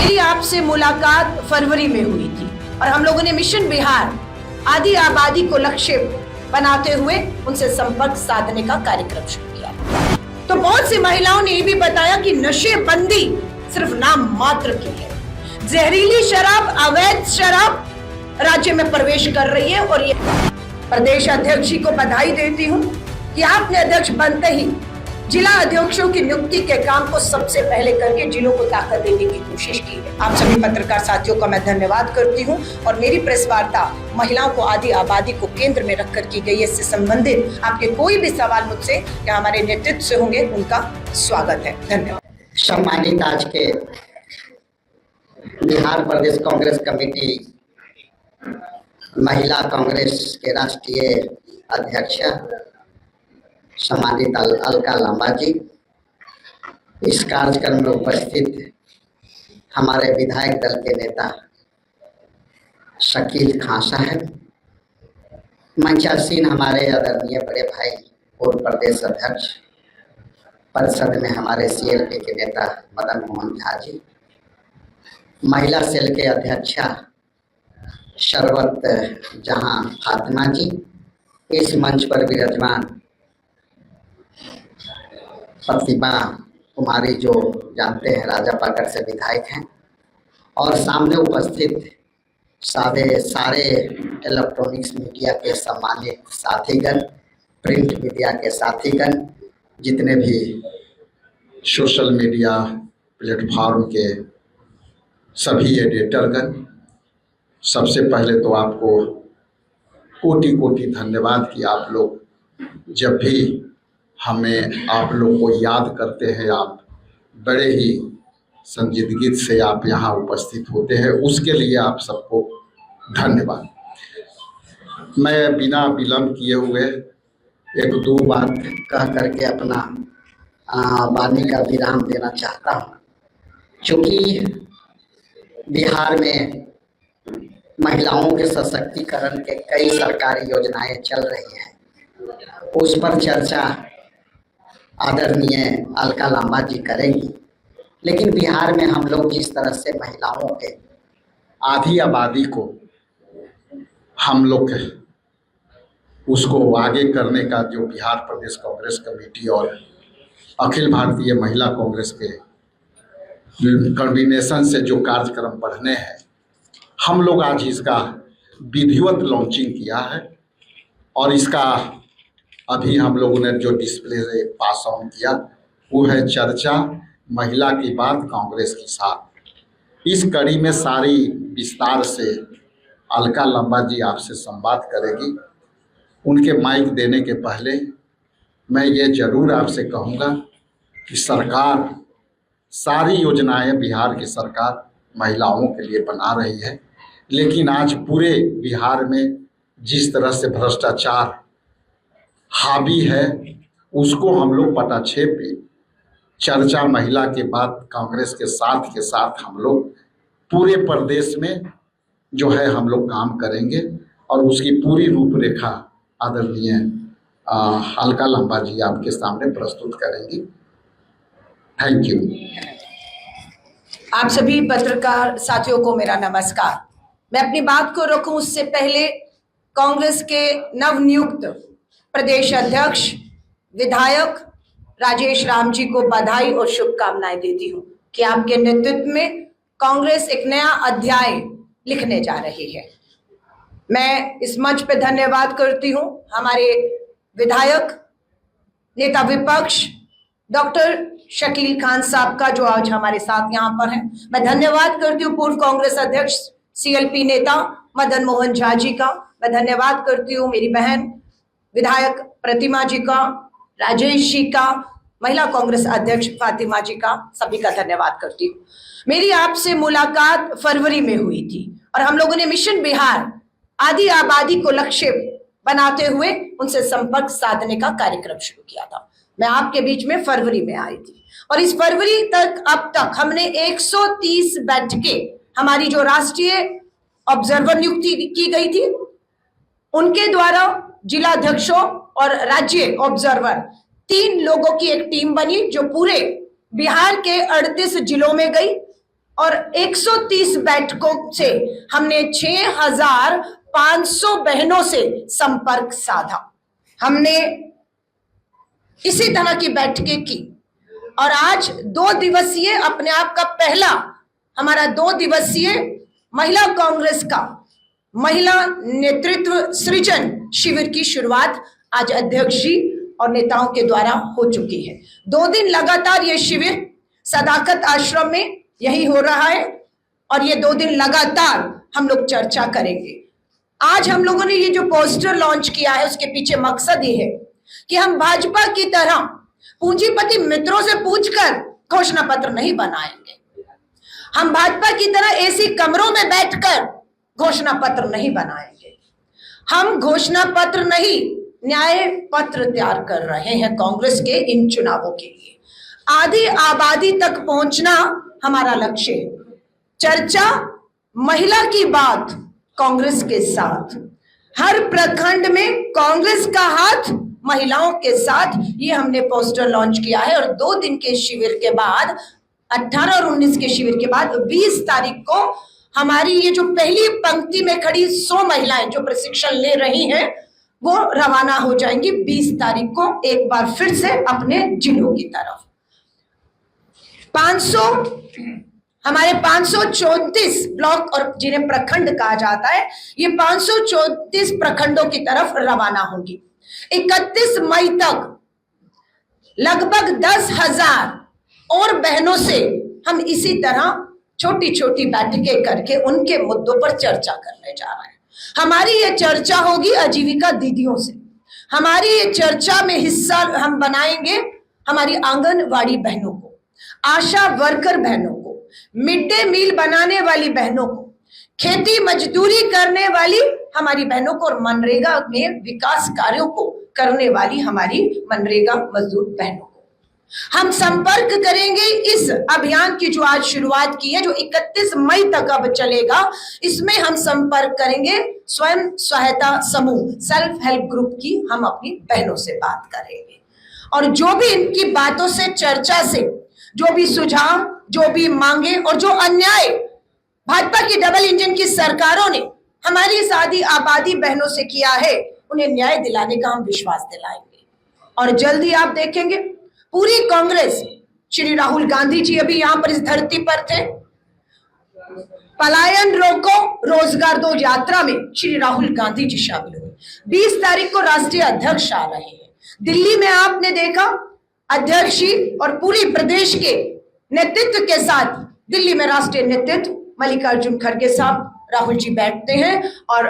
मेरी आपसे मुलाकात फरवरी में हुई थी और हम लोगों ने मिशन बिहार आदि आबादी को लक्ष्य बनाते हुए उनसे संपर्क साधने का कार्यक्रम शुरू किया। तो बहुत सी महिलाओं ने ये भी बताया कि नशेबंदी सिर्फ नाम मात्र की है। जहरीली शराब, अवैध शराब राज्य में प्रवेश कर रही है। और ये प्रदेश अध्यक्ष जी को बधाई देती हूँ कि आपने अध्यक्ष बनते ही जिला अध्यक्षों की नियुक्ति के काम को सबसे पहले करके जिलों को ताकत देने की कोशिश की है। आप सभी पत्रकार साथियों का मैं धन्यवाद करती हूं। और मेरी प्रेस वार्ता महिलाओं को आदि आबादी को केंद्र में रखकर की गई है। इससे संबंधित आपके कोई भी सवाल मुझसे या हमारे नेतृत्व से होंगे, उनका स्वागत है। धन्यवाद। सम्मानित आज के बिहार प्रदेश कांग्रेस कमेटी महिला कांग्रेस के राष्ट्रीय अध्यक्ष सम्मानित अलका लांबा जी, इस कार्यक्रम में उपस्थित हमारे विधायक दल के नेता शकील खान साहब, मंचासीन हमारे आदरणीय बड़े भाई पूर्व प्रदेश अध्यक्ष परिषद में हमारे CLP के नेता मदन मोहन झा जी, महिला सेल के अध्यक्षा शरबत जहां फातिमा जी, इस मंच पर विराजमान प्रतिभा कुमारी जो जानते हैं राजापाकर से विधायक हैं, और सामने उपस्थित सारे इलेक्ट्रॉनिक्स मीडिया के सम्मानित साथीगण, प्रिंट मीडिया के साथीगण, जितने भी सोशल मीडिया प्लेटफॉर्म के सभी एडिटरगण, सबसे पहले तो आपको कोटि कोटि धन्यवाद कि आप लोग जब भी हमें आप लोग को याद करते हैं, आप बड़े ही संजीदगी से आप यहाँ उपस्थित होते हैं, उसके लिए आप सबको धन्यवाद। मैं बिना विलम्ब किए हुए एक दो बात कह करके अपना वाणी का विराम देना चाहता हूँ। चूँकि बिहार में महिलाओं के सशक्तिकरण के कई सरकारी योजनाएं चल रही हैं, उस पर चर्चा आदरणीय अलका लांबा जी करेंगी। लेकिन बिहार में हम लोग जिस तरह से महिलाओं के आधी आबादी को हम लोग उसको आगे करने का जो बिहार प्रदेश कांग्रेस कमेटी और अखिल भारतीय महिला कांग्रेस के कॉम्बिनेशन से जो कार्यक्रम बढ़ने हैं, हम लोग आज इसका विधिवत लॉन्चिंग किया है। और इसका अभी हम लोगों ने जो डिस्प्ले से पास ऑन किया वो है चर्चा महिला की बात कांग्रेस के साथ। इस कड़ी में सारी विस्तार से अलका लांबा जी आपसे संवाद करेगी। उनके माइक देने के पहले मैं ये जरूर आपसे कहूँगा कि सरकार सारी योजनाएं बिहार की सरकार महिलाओं के लिए बना रही है, लेकिन आज पूरे बिहार में जिस तरह से भ्रष्टाचार हावी है, उसको हम लोग पटाक्षेप पे चर्चा महिला के बाद कांग्रेस के साथ हम लोग पूरे प्रदेश में जो है हम लोग काम करेंगे और उसकी पूरी रूपरेखा आदरणीय अलका लांबा जी आपके सामने प्रस्तुत करेंगी। Thank you. आप सभी पत्रकार साथियों को मेरा नमस्कार। मैं अपनी बात को रखूं उससे पहले कांग्रेस के नवनियुक्त प्रदेश अध्यक्ष विधायक राजेश राम जी को बधाई और शुभकामनाएं देती हूं कि आपके नेतृत्व में कांग्रेस एक नया अध्याय लिखने जा रही है। मैं इस मंच पे धन्यवाद करती हूं हमारे विधायक नेता विपक्ष डॉक्टर शकील खान साहब का, जो आज हमारे साथ यहाँ पर हैं। मैं धन्यवाद करती हूँ पूर्व कांग्रेस अध्यक्ष CLP नेता मदन मोहन झा जी का। मैं धन्यवाद करती हूँ मेरी बहन विधायक प्रतिमा जी का, राजेश जी का, महिला कांग्रेस अध्यक्ष फातिमा जी का, सभी का धन्यवाद करती हूँ। मेरी आपसे मुलाकात फरवरी में हुई थी और हम लोगों ने मिशन बिहार आदि आबादी को लक्ष्य बनाते हुए उनसे संपर्क साधने का कार्यक्रम शुरू किया था। मैं आपके बीच में फरवरी में आई थी और इस फरवरी तक अब तक हमने 130 बैठकें, हमारी जो राष्ट्रीय ऑब्जर्वर नियुक्ति की गई थी उनके द्वारा जिला अध्यक्षों और राज्य ऑब्जर्वर 3 लोगों की एक टीम बनी जो पूरे बिहार के 38 जिलों में गई और 130 बैठकों से हमने 6,500 बहनों से संपर्क साधा। हमने इसी तरह की बैठकें की और आज 2 दिवसीय अपने आप का पहला हमारा 2 दिवसीय महिला कांग्रेस का महिला नेतृत्व सृजन शिविर की शुरुआत आज अध्यक्ष जी और नेताओं के द्वारा हो चुकी है। 2 दिन लगातार ये शिविर सदाकत आश्रम में यही हो रहा है और ये 2 दिन लगातार हम लोग चर्चा करेंगे। आज हम लोगों ने ये जो पोस्टर लॉन्च किया है उसके पीछे मकसद ये है कि हम भाजपा की तरह पूंजीपति मित्रों से पूछकर घोषणा पत्र नहीं बनाएंगे। हम भाजपा की तरह एसी कमरों में बैठकर घोषणा पत्र नहीं बनाएंगे। हम घोषणा पत्र नहीं, न्याय पत्र तैयार कर रहे हैं कांग्रेस के इन चुनावों के लिए। आधी आबादी तक पहुंचना हमारा लक्ष्य है। चर्चा महिला की बात कांग्रेस के साथ, हर प्रखंड में कांग्रेस का हाथ महिलाओं के साथ, ये हमने पोस्टर लॉन्च किया है। और 2 दिन के शिविर के बाद 18 और 19 के शिविर के बाद 20 तारीख को हमारी ये जो पहली पंक्ति में खड़ी 100 महिलाएं जो प्रशिक्षण ले रही हैं वो रवाना हो जाएंगी 20 तारीख को एक बार फिर से अपने जिलों की तरफ। 500 हमारे 534 ब्लॉक और जिन्हें प्रखंड कहा जाता है, ये 534 प्रखंडों की तरफ रवाना होंगी। 31 मई तक लगभग 10,000 और बहनों से हम इसी तरह छोटी छोटी बैठकें करके उनके मुद्दों पर चर्चा करने जा रहे हैं। हमारी ये चर्चा होगी आजीविका दीदियों से। हमारी ये चर्चा में हिस्सा हम बनाएंगे हमारी आंगनवाड़ी बहनों को, आशा वर्कर बहनों को, मिड डे मील बनाने वाली बहनों को, खेती मजदूरी करने वाली हमारी बहनों को और मनरेगा में विकास कार्यों को करने वाली हमारी मनरेगा मजदूर बहनों को। हम संपर्क करेंगे इस अभियान की जो आज शुरुआत की है, जो 31 मई तक अब चलेगा। इसमें हम संपर्क करेंगे स्वयं सहायता समूह, सेल्फ हेल्प ग्रुप की हम अपनी बहनों से बात करेंगे और जो भी इनकी बातों से, चर्चा से, जो भी सुझाव, जो भी मांगे और जो अन्याय भाजपा की डबल इंजन की सरकारों ने हमारी इस आधी आबादी बहनों से किया है, उन्हें न्याय दिलाने का हम विश्वास दिलाएंगे। और जल्दी आप देखेंगे पूरी कांग्रेस, श्री राहुल गांधी जी अभी यहां पर इस धरती पर थे, पलायन रोको रोजगार दो यात्रा में श्री राहुल गांधी जी शामिल हुए। 20 तारीख को राष्ट्रीय अध्यक्ष आ रहे हैं। दिल्ली में आपने देखा अध्यक्ष जी और पूरी प्रदेश के नेतृत्व के साथ दिल्ली में राष्ट्रीय नेतृत्व मल्लिकार्जुन खड़गे साहब, राहुल जी बैठते हैं और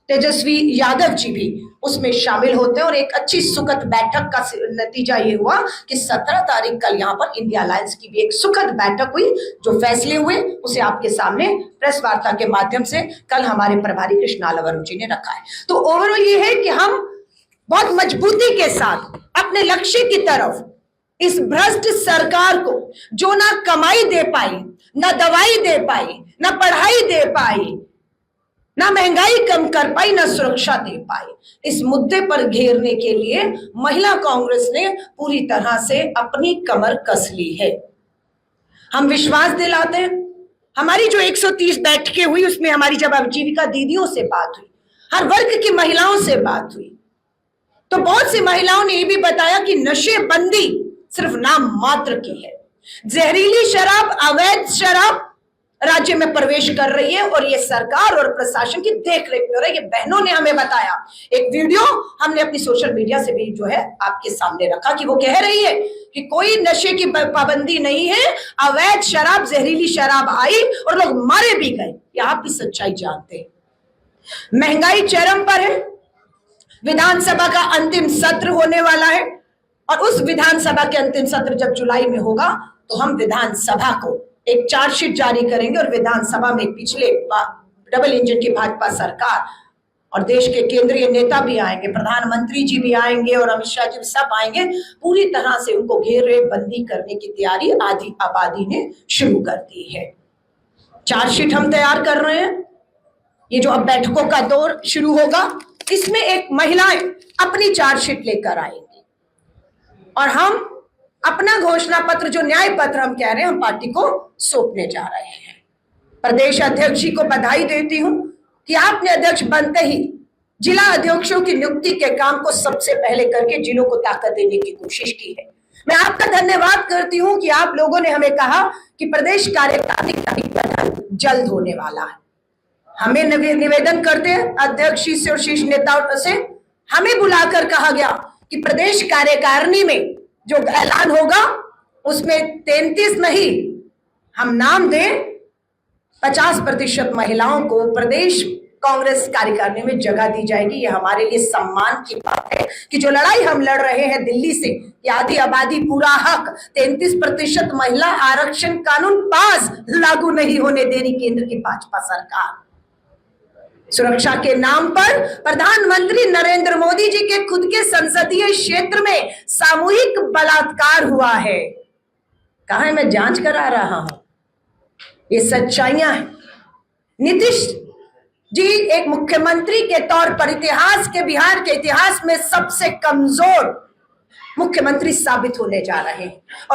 तेजस्वी यादव जी भी उसमें शामिल होते हैं। और एक अच्छी सुखद बैठक का नतीजा ये हुआ कि 17 तारीख कल यहाँ पर इंडिया अलायंस की भी एक सुखद बैठक हुई। जो फैसले हुए उसे आपके सामने प्रेस वार्ता के माध्यम से कल हमारे प्रभारी कृष्णाला वरुण जी ने रखा है। तो ओवरऑल ये है कि हम बहुत मजबूती के साथ अपने लक्ष्य की तरफ, इस भ्रष्ट सरकार को जो ना कमाई दे पाई, ना दवाई दे पाई, ना पढ़ाई दे पाई, ना महंगाई कम कर पाई, ना सुरक्षा दे पाई, इस मुद्दे पर घेरने के लिए महिला कांग्रेस ने पूरी तरह से अपनी कमर कस ली है। हम विश्वास दिलाते हैं। हमारी जो 130 बैठकें हुई उसमें हमारी जब आजीविका दीदियों से बात हुई, हर वर्ग की महिलाओं से बात हुई, तो बहुत सी महिलाओं ने ये भी बताया कि नशेबंदी सिर्फ नाम मात्र की है। जहरीली शराब, अवैध शराब राज्य में प्रवेश कर रही है और ये सरकार और प्रशासन की देखरेख में हो रहा है। ये बहनों ने हमें बताया। एक वीडियो हमने अपनी सोशल मीडिया से भी जो है आपके सामने रखा कि वो कह रही है कि कोई नशे की पाबंदी नहीं है, अवैध शराब, जहरीली शराब आई और लोग मारे भी गए। ये आप भी सच्चाई जानते हैं। महंगाई चरम पर है। विधानसभा का अंतिम सत्र होने वाला है और उस विधानसभा के अंतिम सत्र जब जुलाई में होगा तो हम विधानसभा को एक चार्जशीट जारी करेंगे और विधानसभा में पिछले डबल इंजन की भाजपा सरकार और देश के केंद्रीय नेता भी आएंगे, प्रधानमंत्री जी भी आएंगे और अमित शाह जी सब आएंगे। पूरी तरह से उनको घेरेबंदी करने की तैयारी आधी आबादी ने शुरू कर दी है। चार्जशीट हम तैयार कर रहे हैं। ये जो अब बैठकों का दौर शुरू होगा इसमें एक महिलाएं अपनी चार्जशीट लेकर आएंगी और हम अपना घोषणा पत्र, जो न्याय पत्र हम कह रहे हैं, हम पार्टी को सौंपने जा रहे हैं। प्रदेश अध्यक्ष जी को बधाई देती हूं कि आपने अध्यक्ष बनते ही जिला अध्यक्षों की नियुक्ति के काम को सबसे पहले करके जिलों को ताकत देने की कोशिश की है। मैं आपका धन्यवाद करती हूं कि आप लोगों ने हमें कहा कि प्रदेश कार्यकारिणी का गठन जल्द होने वाला है। हमें निवेदन करते हैं अध्यक्ष जी से और शीर्ष नेताओं से, हमें बुलाकर कहा गया कि प्रदेश कार्यकारिणी में जो ऐलान होगा उसमें 33 नहीं, हम नाम दें 50% महिलाओं को प्रदेश कांग्रेस कार्यकारिणी में जगह दी जाएगी। ये हमारे लिए सम्मान की बात है कि जो लड़ाई हम लड़ रहे हैं दिल्ली से, आधी आबादी पूरा हक, 33% महिला आरक्षण कानून पास लागू नहीं होने दे रही केंद्र की भाजपा सरकार। सुरक्षा के नाम पर प्रधानमंत्री नरेंद्र मोदी जी के खुद के संसदीय क्षेत्र में सामूहिक बलात्कार हुआ है। कहां है, मैं जांच करा रहा हूं, ये सच्चाइयां हैं। नीतीश जी एक मुख्यमंत्री के तौर पर बिहार के इतिहास में सबसे कमजोर मुख्यमंत्री साबित होने जा रहे हैं।